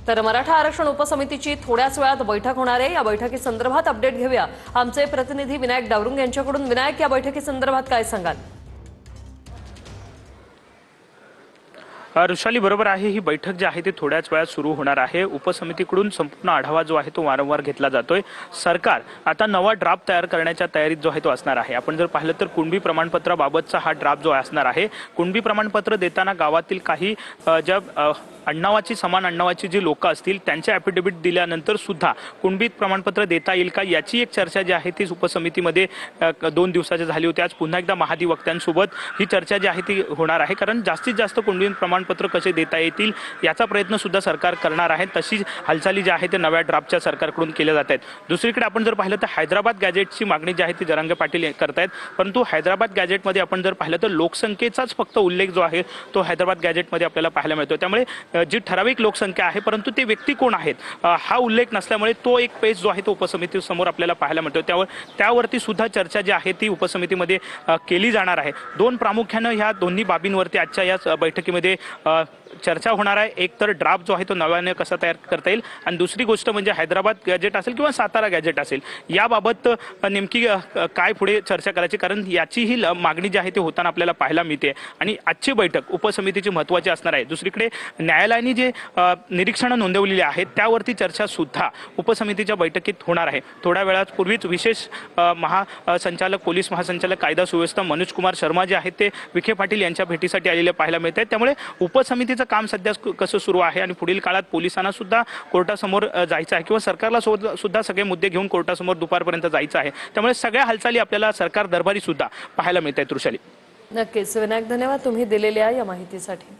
तर मराठा आरक्षण उपसमितीची थोड्याच वेळात बैठक होणार आहे। या बैठकीसंदर्भात अपडेट घेऊया आमचे प्रतिनिधी विनायक डावरुंग यांच्याकडून। विनायक, या बैठकीसंदर्भात काय सांगाल? ऋषाली, बरोबर आहे। ही बैठक जी आहे ती थोड्याच वेळात सुरू होणार आहे। उपसमितीकडून संपूर्ण आढावा जो आहे तो वारंवार घेतला जातोय। सरकार आता नवा ड्राफ्ट तयार करण्याच्या तयारीत जो आहे तो असणार आहे। आपण जर पाहिलं तर कुणबी प्रमाणपत्राबाबतचा हा ड्राफ्ट जो असणार आहे। कुणबी प्रमाणपत्र देताना गावातील काही ज्या अण्णावाची समान अण्णावाची जी लोक असतील त्यांचे ॲफिडेव्हिट दिल्यानंतर सुद्धा कुणबी प्रमाणपत्र देता येईल का, याची एक चर्चा जी आहे ती उपसमितीमध्ये 2 दिवसाची झाली होती। आज पुन्हा एकदा महाधिवक्त्यांसोबत ही चर्चा जी आहे ती होणार आहे, कारण जास्तीत जास्त कुणबी प्रमाणपत्र कसे देता येतील याचा प्रयत्न सुद्धा सरकार करणार आहे। तशी हालचाली जी आहे ते नव्या ड्राफ्टच्या सरकारकडून केल्या जात आहेत। दुसरीकडे आपण जर पाहिलं तर हैदराबाद गॅजेटची मागणी जी आहे ती जरांगे पाटील करतायत, परंतु हैदराबाद गॅजेटमध्ये आपण जर पाहिलं तर लोकसंख्येचाच फक्त उल्लेख जो आहे तो हैदराबाद गॅजेटमध्ये आपल्याला पाहायला मिळतो। त्यामुळे जी ठराविक लोकसंख्या आहे परंतु ते व्यक्ती कोण आहेत हा उल्लेख नसल्यामुळे तो एक पेज जो आहे तो उपसमितीसमोर आपल्याला पाहायला मिळतो। त्यावरती सुद्धा चर्चा जी आहे ती उपसमितीमध्ये केली जाणार आहे। प्रामुख्याने ह्या दोन्ही बाबींवरती आजच्या या बैठकीमध्ये चर्चा होणार आहे। एक तर ड्राफ्ट जो आहे तो नव्याने कसा तयार करता येईल, आणि दुसरी गोष्ट म्हणजे हैदराबाद गॅजेट असेल किंवा सातारा गॅजेट असेल याबाबत नेमकी काय पुढे चर्चा करायची, कारण याचीही मागणी जी आहे ती होताना आपल्याला पाहायला मिळते। आणि आजची बैठक उपसमितीची महत्त्वाची असणार आहे। दुसरीकडे न्यायालयाने जे निरीक्षणं नोंदवलेली आहेत त्यावरती चर्चा सुद्धा उपसमितीच्या बैठकीत होणार आहे। थोड्या वेळापूर्वीच विशेष महासंचालक पोलीस महासंचालक कायदा सुव्यवस्था मनोज कुमार शर्मा जे आहेत ते विखे पाटील यांच्या भेटीसाठी आलेले पाहायला मिळत आहेत। त्यामुळे उपसमितीचं काम सध्या कसं सुरू आहे आणि पुढील काळात पोलिसांना सुद्धा कोर्टासमोर जायचं आहे किंवा सरकारला सुद्धा सगळे मुद्दे घेऊन कोर्टासमोर दुपारपर्यंत जायचं आहे। त्यामुळे सगळ्या हालचाली आपल्याला सरकार दरबारी सुद्धा पाहायला मिळत आहेत। ऋषाली, नक्कीच विनायक, धन्यवाद तुम्ही दिलेल्या या माहितीसाठी।